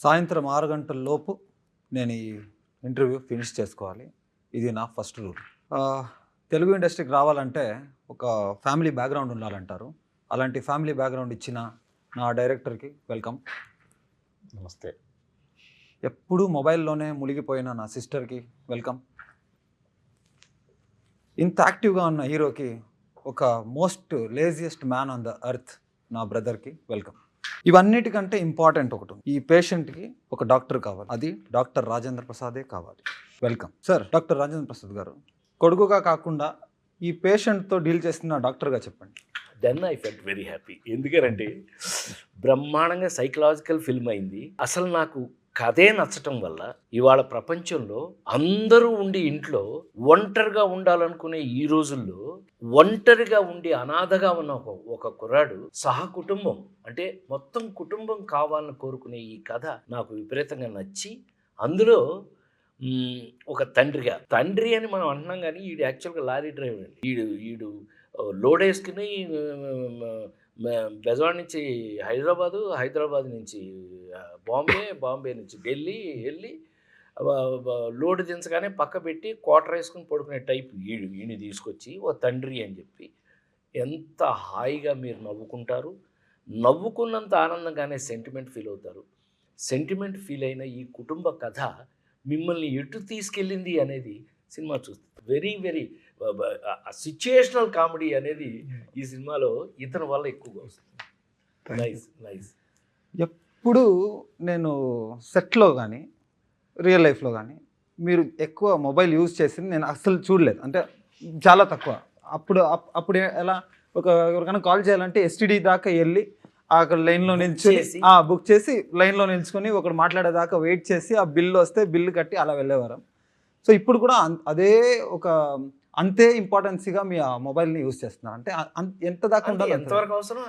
సాయంత్రం 6 గంటల లోపు నేను ఈ ఇంటర్వ్యూ ఫినిష్ చేసుకోవాలి. ఇది నా ఫస్ట్ రూల్. తెలుగు ఇండస్ట్రీకి రావాలంటే ఒక ఫ్యామిలీ బ్యాక్గ్రౌండ్ ఉండాలంటారు. అలాంటి ఫ్యామిలీ బ్యాక్గ్రౌండ్ ఇచ్చిన నా డైరెక్టర్కి వెల్కమ్. నమస్తే. ఎప్పుడూ మొబైల్లోనే మునిగిపోయిన నా సిస్టర్కి వెల్కమ్. ఇంత యాక్టివ్గా ఉన్న హీరోకి ఒక most laziest man on the earth నా బ్రదర్కి వెల్కమ్. ఇవన్నిటికంటే ఇంపార్టెంట్ ఒకటి, ఈ పేషెంట్కి ఒక డాక్టర్ కావాలి, అది డాక్టర్ రాజేంద్ర ప్రసాదే కావాలి. Welcome sir. Doctor Rajendra Prasad గారు, కొడుకుగా కాకుండా ఈ పేషెంట్తో డీల్ చేస్తున్న డాక్టర్గా చెప్పండి. Then I felt very happy. ఎందుకంటే బ్రహ్మాండంగా సైకలాజికల్ ఫిల్మ్ అయింది. అసలు నాకు కథే నచ్చటం వల్ల ఇవాళ ప్రపంచంలో అందరూ ఉండి ఇంట్లో ఒంటరిగా ఉండాలనుకునే ఈ రోజుల్లో ఒంటరిగా ఉండి అనాథగా ఉన్న ఒక కుర్రాడు సహకుటుంబం అంటే మొత్తం కుటుంబం కావాలని కోరుకునే ఈ కథ నాకు విపరీతంగా నచ్చి, అందులో ఒక తండ్రి అని మనం అంటున్నాం కానీ ఈడు యాక్చువల్గా లారీ డ్రైవర్ అండి. ఈడు లోడ్ వేసుకుని బెజవాడ నుంచి హైదరాబాద్ నుంచి బాంబే నుంచి ఢిల్లీ వెళ్ళి లోడ్ దించగానే పక్క పెట్టి క్వార్టర్ వేసుకుని పడుకునే టైప్ ఈయన తీసుకొచ్చి ఓ తండ్రి అని చెప్పి ఎంత హాయిగా మీరు నవ్వుకుంటారు. నవ్వుకున్నంత ఆనందంగానే సెంటిమెంట్ ఫీల్ అవుతారు. సెంటిమెంట్ ఫీల్ అయిన ఈ కుటుంబ కథ మిమ్మల్ని ఎటు తీసుకెళ్ళింది అనేది సినిమా చూస్తుంది. వెరీ వెరీ సిచ్యుయేషనల్ కామెడీ అనేది ఈ సినిమాలో ఇతని వల్ల ఎక్కువగా వస్తుంది. నైస్. ఎప్పుడు నేను సెట్లో కానీ రియల్ లైఫ్లో కానీ మీరు ఎక్కువ మొబైల్ యూజ్ చేసింది నేను అస్సలు చూడలేదు, అంటే చాలా తక్కువ. అప్పుడు ఎలా ఎవరికైనా కాల్ చేయాలంటే ఎస్టీడీ దాకా వెళ్ళి అక్కడ లైన్లో నిల్చుని బుక్ చేసి లైన్లో నిల్చుకొని ఒకడు మాట్లాడేదాకా వెయిట్ చేసి ఆ బిల్లు వస్తే బిల్లు కట్టి అలా వెళ్ళేవారు. సో ఇప్పుడు కూడా అదే ఒక అంతే ఇంపార్టెన్సీగా మీ ఆ మొబైల్ని యూజ్ చేస్తున్నారు. అంటే ఎంత దాకా ఉండాలి, ఎంతవరకు అవసరం?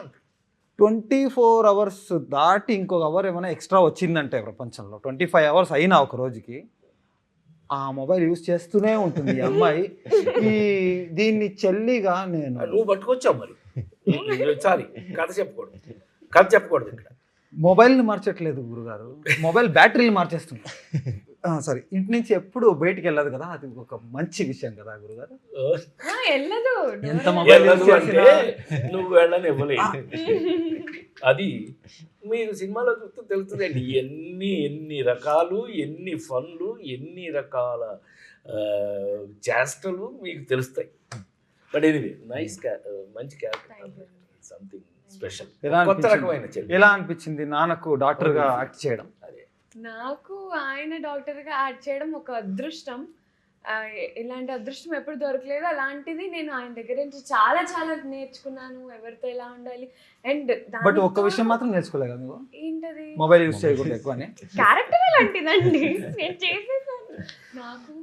24 hours దాటి ఇంకొక అవర్ ఏమైనా ఎక్స్ట్రా వచ్చిందంటే ప్రపంచంలో 25 hours అయినా ఒక రోజుకి ఆ మొబైల్ యూజ్ చేస్తూనే ఉంటుంది ఈ అమ్మాయి. దీన్ని చెల్లిగా నువ్వు పట్టుకొచ్చావు మరి. సారీ, కథ చెప్పకూడదు ఇక్కడ. మొబైల్ని మార్చట్లేదు గురుగారు, మొబైల్ బ్యాటరీలు మార్చేస్తుంది. సారీ, ఇంటి నుంచి ఎప్పుడు బయటికి వెళ్ళదు కదా, అది ఒక మంచి విషయం కదా గురుగారు. ఎంత మొబైల్ నువ్వు వెళ్ళని ఇవ్వలేదు. అది మీరు సినిమాలో చూస్తూ తెలుస్తుందండి. ఎన్ని రకాలు, ఎన్ని ఫన్లు, ఎన్ని రకాల చేష్టలు మీకు తెలుస్తాయి. బట్ ఎనీవే నైస్, మంచి క్యారెక్టర్, సంథింగ్ స్పెషల్. కొత్త రకమైన. ఎలా అనిపించింది నాన్నకు డాక్టర్గా యాక్ట్ చేయడం? నాకు ఆయన డాక్టర్గా యాడ్ చేయడం ఒక అదృష్టం. ఇలాంటి అదృష్టం ఎప్పుడు దొరకలేదు. అలాంటిది నేను ఆయన దగ్గర నుంచి చాలా చాలా నేర్చుకున్నాను, ఎవరితో ఎలా ఉండాలి. అండ్ బట్ ఒక్క విషయం మాత్రం నేర్చుకోలేదు కదా నువ్వు, ఏంటది? మొబైల్ యూజ్ చేయకూడదు ఎక్కువ. క్యారెక్టర్ అలాంటిదండి, నేను చేసేసాను. నాకు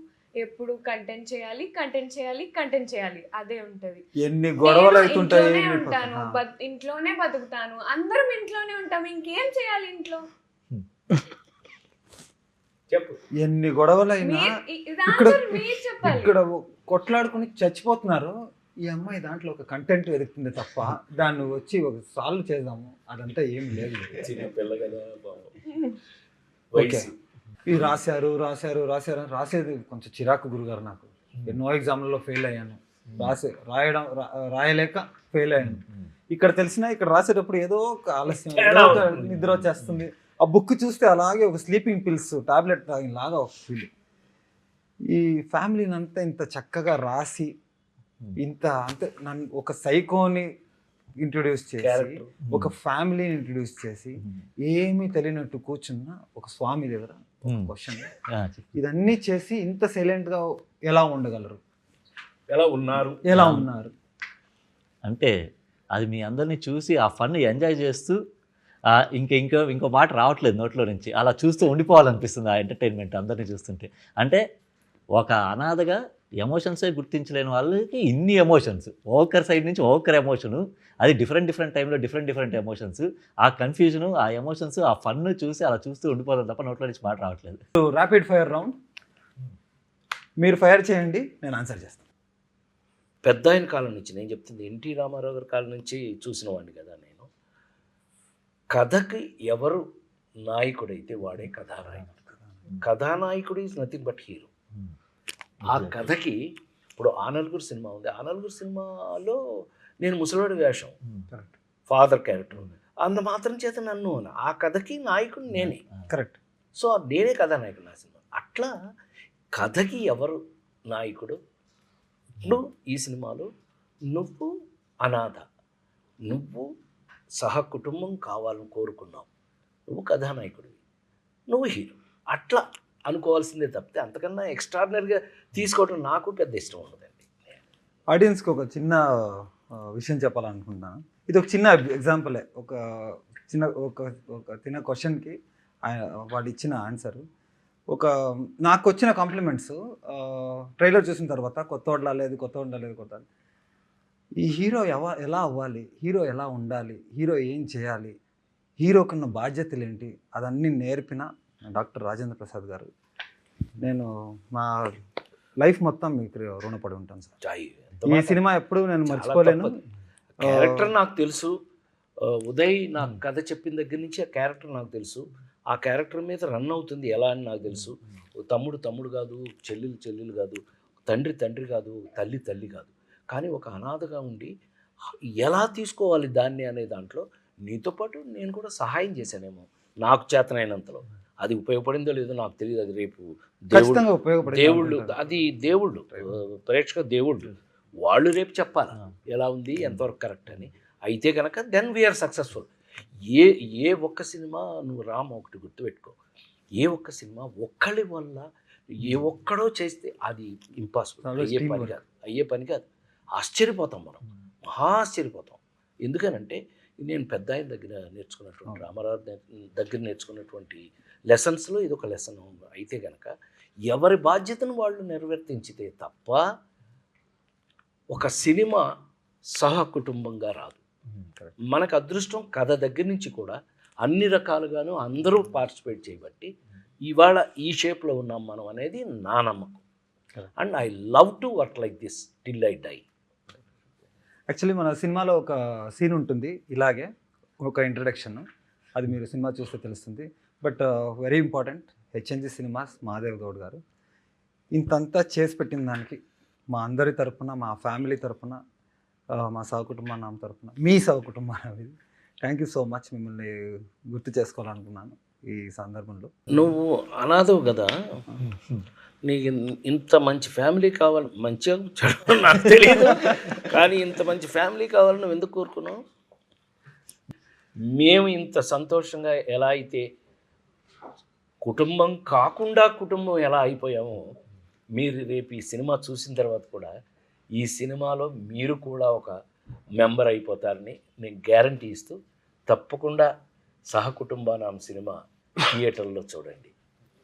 ఎప్పుడు కంటెంట్ చేయాలి అదే ఉంటది. ఎన్ని గొడవలు అవుతుంటాయి. ఉంటాను, ఇంట్లోనే బతుకుతాను, అందరం ఇంట్లోనే ఉంటాం, ఇంకేం చేయాలి ఇంట్లో? ఎన్ని గొడవలైనా ఇక్కడ కొట్లాడుకుని చచ్చిపోతున్నారు. ఈ అమ్మాయి దాంట్లో ఒక కంటెంట్ వెతుకుతుంది తప్ప దాన్ని వచ్చి ఒక సాల్వ్ చేద్దాము అదంతా ఏం లేదు. ఇది రాసేది కొంచెం చిరాకు గురుగారు. నాకు ఎన్నో ఎగ్జామ్లలో ఫెయిల్ అయ్యాను, రాయలేక ఫెయిల్ అయ్యాను. ఇక్కడ తెలిసినా ఇక్కడ రాసేటప్పుడు ఏదో ఒక ఆలస్యం, నిద్ర వచ్చేస్తుంది. ఆ బుక్ చూస్తే అలాగే ఒక స్లీపింగ్ పిల్స్ టాబ్లెట్ తాగినలాగా ఒక ఫీల్. ఈ ఫ్యామిలీని అంతా ఇంత చక్కగా రాసి అంటే నన్ను ఒక సైకోని ఇంట్రొడ్యూస్ చేసి, ఒక ఫ్యామిలీని ఇంట్రొడ్యూస్ చేసి, ఏమీ తెలియనట్టు కూర్చున్న ఒక స్వామి దగ్గర క్వశ్చన్, ఇదన్నీ చేసి ఇంత సైలెంట్గా ఎలా ఉండగలరు? ఎలా ఉన్నారు అంటే అది మీ అందరినీ చూసి ఆ ఫన్ ఎంజాయ్ చేస్తూ ఇంకో మాట రావట్లేదు నోట్లో నుంచి, అలా చూస్తూ ఉండిపోవాలనిపిస్తుంది ఆ ఎంటర్టైన్మెంట్ అందరినీ చూస్తుంటే. అంటే ఒక అనాథగా ఎమోషన్సే గుర్తించలేని వాళ్ళకి ఇన్ని ఎమోషన్స్, ఒకరి సైడ్ నుంచి ఒకరి ఎమోషను, అది డిఫరెంట్ టైంలో డిఫరెంట్ ఎమోషన్స్, ఆ కన్ఫ్యూజను, ఆ ఎమోషన్స్, ఆ ఫన్ చూసి అలా చూస్తూ ఉండిపోతాం తప్ప నోట్లో నుంచి మాట రావట్లేదు. ర్యాపిడ్ ఫైర్ రౌండ్, మీరు ఫైర్ చేయండి, నేను ఆన్సర్ చేస్తాను. పెద్ద ఆయన కాలం నుంచి నేను చెప్తుంది, ఎన్టీ రామారావు గారి కాలం నుంచి చూసిన వాడిని కదా నేను. కథకి ఎవరు నాయకుడైతే వాడే కథానాయకుడు. కథానాయకుడు ఈజ్ నథింగ్ బట్ హీరో. ఆ కథకి ఇప్పుడు ఆ నలుగురు సినిమా ఉంది, ఆ నలుగురు సినిమాలో నేను ముసలివాడి వేషం, ఫాదర్ క్యారెక్టర్, అంత మాత్రం చేత నన్ను ఆ కథకి నాయకుడు నేనే. కరెక్ట్. సో నేనే కథానాయకుడు నా సినిమా. అట్లా కథకి ఎవరు నాయకుడు? ఇప్పుడు ఈ సినిమాలో నువ్వు అనాథ, నువ్వు సహకుటుంబం కావాలని కోరుకున్నావు, నువ్వు కథానాయకుడివి, నువ్వు హీరో, అట్లా అనుకోవాల్సిందే తప్పితే అంతకన్నా ఎక్స్ట్రాడినరీగా తీసుకోవడం నాకు పెద్ద ఇష్టం ఉండదండి. ఆడియన్స్కి ఒక చిన్న విషయం చెప్పాలనుకుంటున్నాను. ఇది ఒక చిన్న ఎగ్జాంపులే. ఒక చిన్న క్వశ్చన్కి వాడు ఇచ్చిన ఆన్సరు. నాకు వచ్చిన కాంప్లిమెంట్స్ ట్రైలర్ చూసిన తర్వాత కొత్త లేదు. ఈ హీరో ఎలా అవ్వాలి, హీరో ఎలా ఉండాలి, హీరో ఏం చేయాలి, హీరోకున్న బాధ్యతలు ఏంటి, అదన్నీ నేర్పిన డాక్టర్ రాజేంద్ర ప్రసాద్ గారు. నేను నా లైఫ్ మొత్తం మీకు రుణపడి ఉంటాను సార్. ఈ సినిమా ఎప్పుడు నేను మర్చిపోలేను. క్యారెక్టర్ నాకు తెలుసు, ఉదయ్ నాకు కథ చెప్పిన దగ్గర నుంచి ఆ క్యారెక్టర్ నాకు తెలుసు, ఆ క్యారెక్టర్ మీద రన్ అవుతుంది ఎలా అని నాకు తెలుసు. తమ్ముడు కాదు, చెల్లెలు కాదు, తండ్రి కాదు, తల్లి కాదు, కానీ ఒక అనాథగా ఉండి ఎలా తీసుకోవాలి దాన్ని అనే దాంట్లో నీతో పాటు నేను కూడా సహాయం చేశానేమో నాకు చేతనైనంతలో. అది ఉపయోగపడిందో లేదో నాకు తెలియదు. అది రేపు దేవుళ్ళు, అది దేవుళ్ళు, ప్రేక్షక దేవుళ్ళు, వాళ్ళు రేపు చెప్పాలి ఎలా ఉంది, ఎంతవరకు కరెక్ట్ అని. అయితే కనుక దెన్ వీఆర్ సక్సెస్ఫుల్. ఏ ఒక్క సినిమా నువ్వు రామ ఒకటి గుర్తుపెట్టుకో, ఏ ఒక్క సినిమా ఒక్కళ్ళ వల్ల ఏ ఒక్కడో చేస్తే అది ఇంపాసిబుల్, అయ్యే పని కాదు. ఆశ్చర్యపోతాం మనం, మహా ఆశ్చర్యపోతాం. ఎందుకనంటే నేను పెద్ద ఆయన దగ్గర నేర్చుకున్నటువంటి, రామారావు దగ్గర నేర్చుకున్నటువంటి లెసన్స్లో ఇది ఒక లెసన్. అయితే కనుక ఎవరి బాధ్యతను వాళ్ళు నెరవేర్తించితే తప్ప ఒక సినిమా సహకుటుంబంగా రాదు. మనకు అదృష్టం కథ దగ్గర నుంచి కూడా అన్ని రకాలుగాను అందరూ పార్టిసిపేట్ చేయబట్టి ఇవాళ ఈ షేప్లో ఉన్నాం మనం అనేది నా నమ్మకం. And I love to work like this till I die. Actually మన సినిమాలో ఒక సీన్ ఉంటుంది ఇలాగే, ఒక ఇంట్రడక్షన్, అది మీరు సినిమా చూస్తే తెలుస్తుంది. But very important, HNG cinemas Madev Goud గారు ఇంతంతా చేసి పెట్టిన దానికి మా అందరి తరపున, మా ఫ్యామిలీ తరపున, మా సహకుటుంబాన్ని తరపున, మీ సహకుటుంబాన్ని థ్యాంక్ యూ సో మచ్. మిమ్మల్ని గుర్తు చేసుకోవాలనుకున్నాను ఈ సందర్భంలో. నువ్వు అనాథవు కదా, నీకు ఇంత మంచి ఫ్యామిలీ కావాలి, మంచిగా చెడు నాకు తెలియదు, కానీ ఇంత మంచి ఫ్యామిలీ కావాలని నువ్వు ఎందుకు కోరుకున్నావు? మేము ఇంత సంతోషంగా ఎలా అయితే కుటుంబం కాకుండా కుటుంబం ఎలా అయిపోయామో, మీరు రేపు ఈ సినిమా చూసిన తర్వాత కూడా ఈ సినిమాలో మీరు కూడా ఒక మెంబర్ అయిపోతారని నేను గ్యారంటీ ఇస్తూ, తప్పకుండా సహకుటుంబానాం సినిమా థియేటర్లో చూడండి.